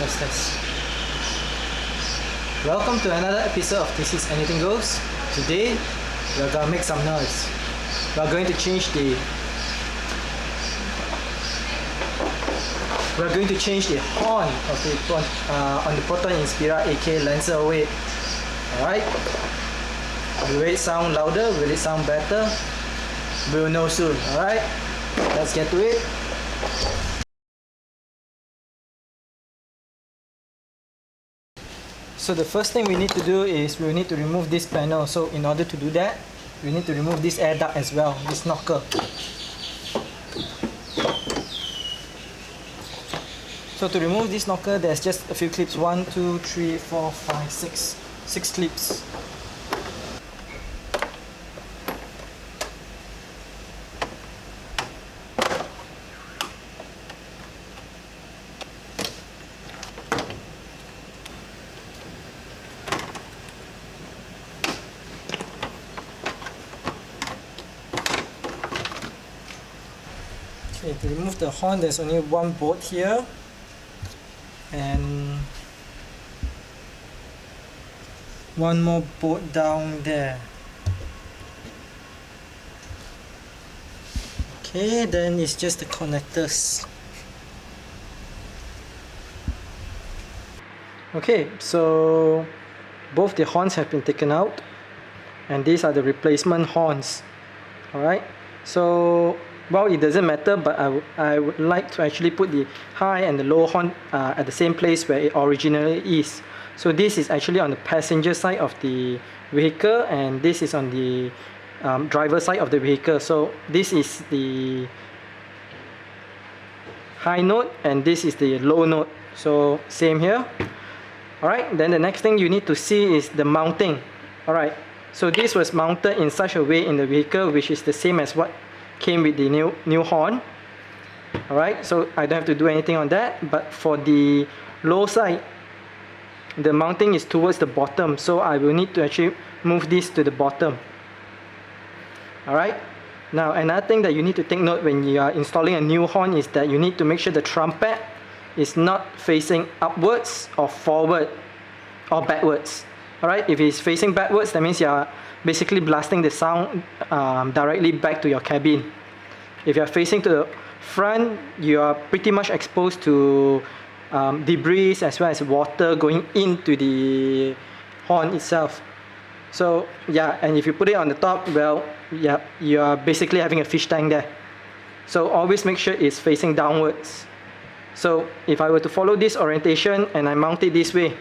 Test. Welcome to another episode of This Is Anything Goes. Today, we're gonna make some noise. We're going to change the horn of the on the Proton Inspira AK Lancer weight. Alright? Will it sound louder? Will it sound better? We'll know soon. Alright? Let's get to it. So the first thing we need to do is we need to remove this panel. So in order to do that, we need to remove this air duct as well, this knocker. So to remove this knocker, there's just a few clips. 1, 2, 3, 4, 5, 6. 6 clips. Okay, to remove the horn, there's only one bolt here and one more bolt down there. Okay, then it's just the connectors. Okay, so both the horns have been taken out and these are the replacement horns. Alright, so well, it doesn't matter, but I would like to actually put the high and the low horn at the same place where it originally is. So this is actually on the passenger side of the vehicle and this is on the driver side of the vehicle. So this is the high note and this is the low note. So same here. Alright, then the next thing you need to see is the mounting. Alright, so this was mounted in such a way in the vehicle which is the same as what came with the new horn. Alright, so I don't have to do anything on that, but for the low side, the mounting is towards the bottom, so I will need to actually move this to the bottom. Alright, now another thing that you need to take note when you are installing a new horn is that you need to make sure the trumpet is not facing upwards or forward or backwards. Alright, if it's facing backwards, that means you are basically blasting the sound directly back to your cabin. If you are facing to the front, you are pretty much exposed to debris as well as water going into the horn itself. So yeah, and if you put it on the top, well, yeah, you are basically having a fish tank there. So always make sure it's facing downwards. So if I were to follow this orientation and I mount it this way,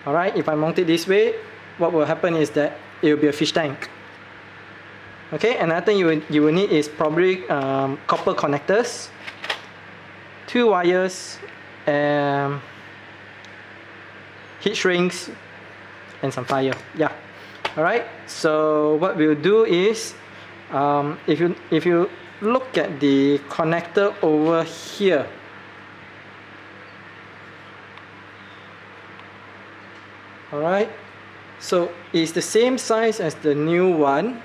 alright, if I mount it this way, what will happen is that it will be a fish tank. Okay, another thing you will need is probably copper connectors, 2 wires, heat shrinks, and some fire. Yeah. Alright, so what we'll do is if you look at the connector over here, alright, so it's the same size as the new one,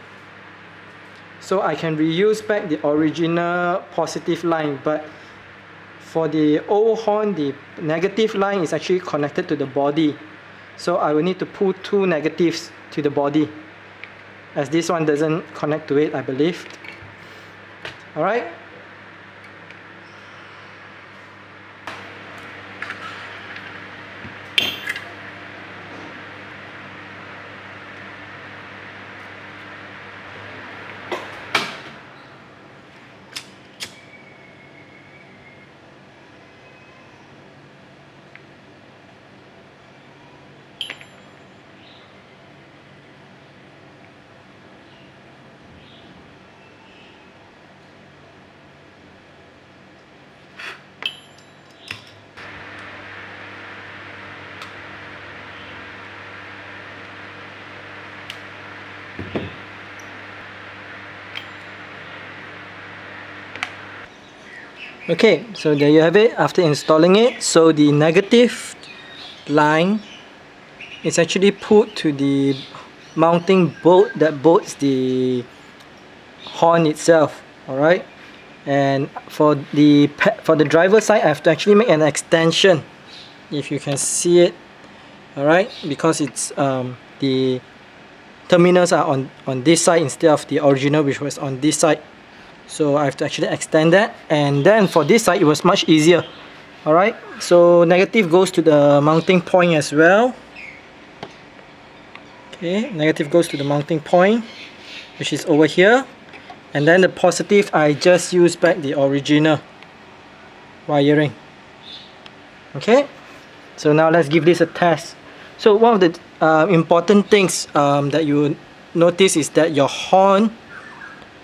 so I can reuse back the original positive line, but for the old horn, the negative line is actually connected to the body, so I will need to pull 2 negatives to the body, as this one doesn't connect to it, I believe. Alright. Okay, so there you have it after installing it. So the negative line is actually put to the mounting bolt that bolts the horn itself. Alright, and for the driver side, I have to actually make an extension if you can see it. Alright, because it's the terminals are on this side instead of the original, which was on this side. So I have to actually extend that, and then for this side it was much easier. Alright, so negative goes to the mounting point as well. Okay, negative goes to the mounting point, which is over here, and then the positive, I just use back the original wiring. Okay, so now let's give this a test. So one of the important things that you notice is that your horn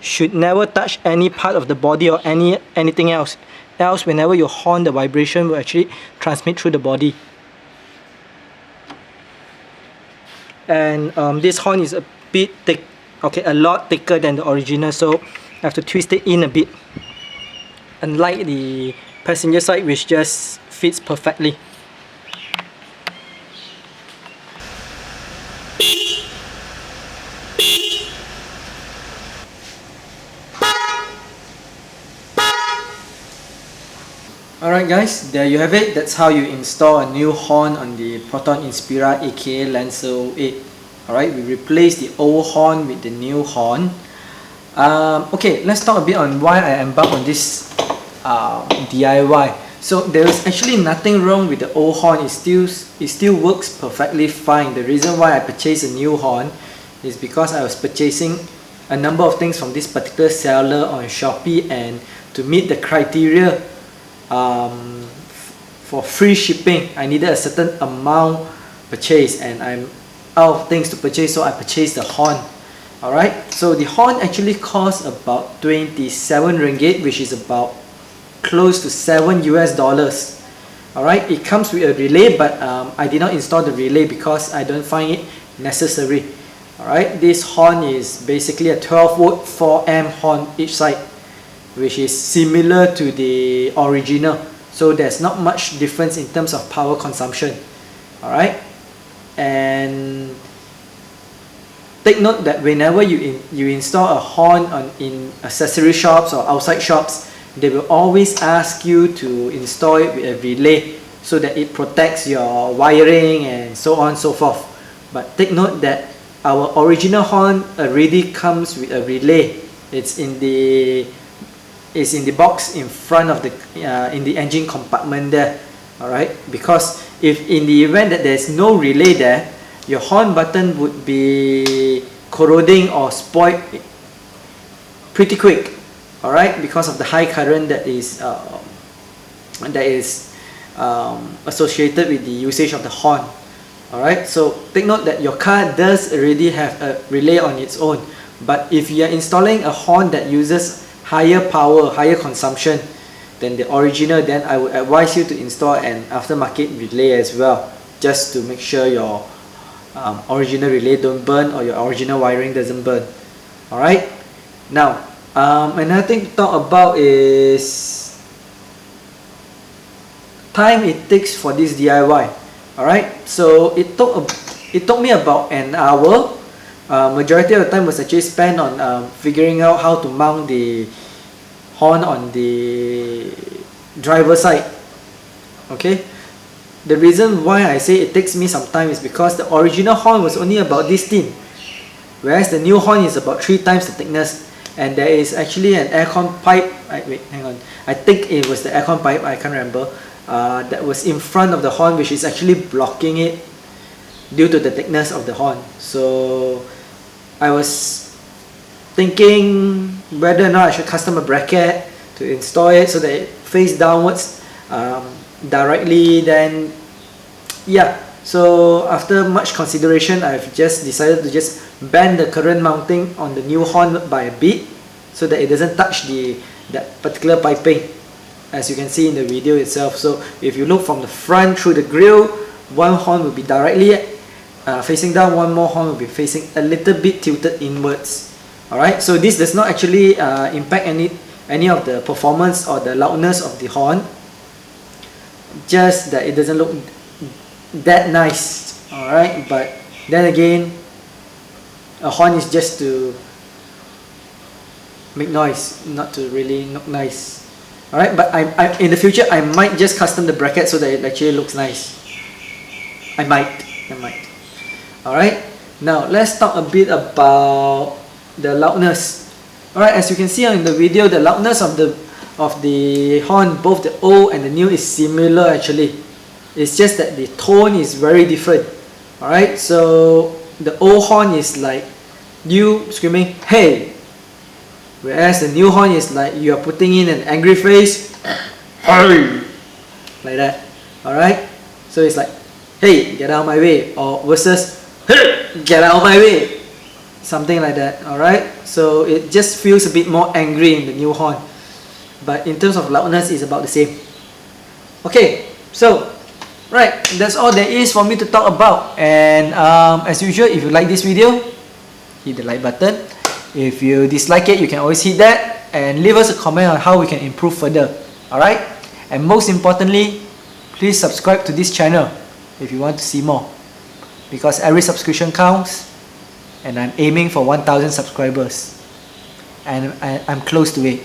should never touch any part of the body or anything else. Else, whenever you horn, the vibration will actually transmit through the body. And this horn is a bit thick, okay, a lot thicker than the original, so I have to twist it in a bit. Unlike the passenger side, which just fits perfectly. Alright guys, there you have it. That's how you install a new horn on the Proton Inspira aka Lancer 08. Alright, we replaced the old horn with the new horn. Okay, let's talk a bit on why I embarked on this DIY. So there is actually nothing wrong with the old horn. It still works perfectly fine. The reason why I purchased a new horn is because I was purchasing a number of things from this particular seller on Shopee, and to meet the criteria for free shipping, I needed a certain amount purchased, and I'm out of things to purchase, so I purchased the horn. Alright, so the horn actually cost about 27 ringgit, which is about close to $7 US. Alright, it comes with a relay, but I did not install the relay because I don't find it necessary. Alright, this horn is basically a 12 volt 4 amp horn each side, which is similar to the original, so there's not much difference in terms of power consumption. Alright, and take note that whenever you install a horn in accessory shops or outside shops, they will always ask you to install it with a relay so that it protects your wiring and so on and so forth. But take note that our original horn already comes with a relay. It's in the box in front of the in the engine compartment there. Alright, because if in the event that there's no relay there, your horn button would be corroding or spoiled pretty quick. Alright, because of the high current that is associated with the usage of the horn. Alright, so take note that your car does already have a relay on its own, but if you are installing a horn that uses higher power, higher consumption than the original, then I would advise you to install an aftermarket relay as well, just to make sure your original relay don't burn or your original wiring doesn't burn. Alright, now another thing to talk about is time it takes for this DIY. Alright, so it took me about an hour. Majority of the time was actually spent on figuring out how to mount the horn on the driver's side. Okay, the reason why I say it takes me some time is because the original horn was only about this thin, whereas the new horn is about 3 times the thickness, and there is actually an aircon pipe. Wait, hang on, I think it was the aircon pipe, I can't remember, that was in front of the horn, which is actually blocking it due to the thickness of the horn. So I was thinking whether or not I should custom a bracket to install it so that it faces downwards directly. Then yeah, so after much consideration, I've just decided to just bend the current mounting on the new horn by a bit so that it doesn't touch that particular piping, as you can see in the video itself. So if you look from the front through the grille, one horn will be directly facing down, one more horn will be facing a little bit tilted inwards. Alright, so this does not actually impact any of the performance or the loudness of the horn, just that it doesn't look that nice. Alright, but then again, a horn is just to make noise, not to really look nice. Alright, but in the future I might just custom the bracket so that it actually looks nice. I might. Alright, now let's talk a bit about the loudness. Alright, as you can see in the video, the loudness of the horn, both the old and the new, is similar actually. It's just that the tone is very different. Alright, so the old horn is like you screaming hey, whereas the new horn is like you are putting in an angry face, hey, like that. Alright, so it's like hey, get out of my way, or versus hey, get out of my way, something like that. Alright, so it just feels a bit more angry in the new horn, but in terms of loudness it's about the same. Okay, so right, that's all there is for me to talk about. And as usual, if you like this video, hit the like button. If you dislike it, you can always hit that, and leave us a comment on how we can improve further. Alright, and most importantly, please subscribe to this channel if you want to see more, because every subscription counts, and I'm aiming for 1,000 subscribers, and I'm close to it.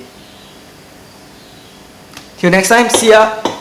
Till next time, see ya.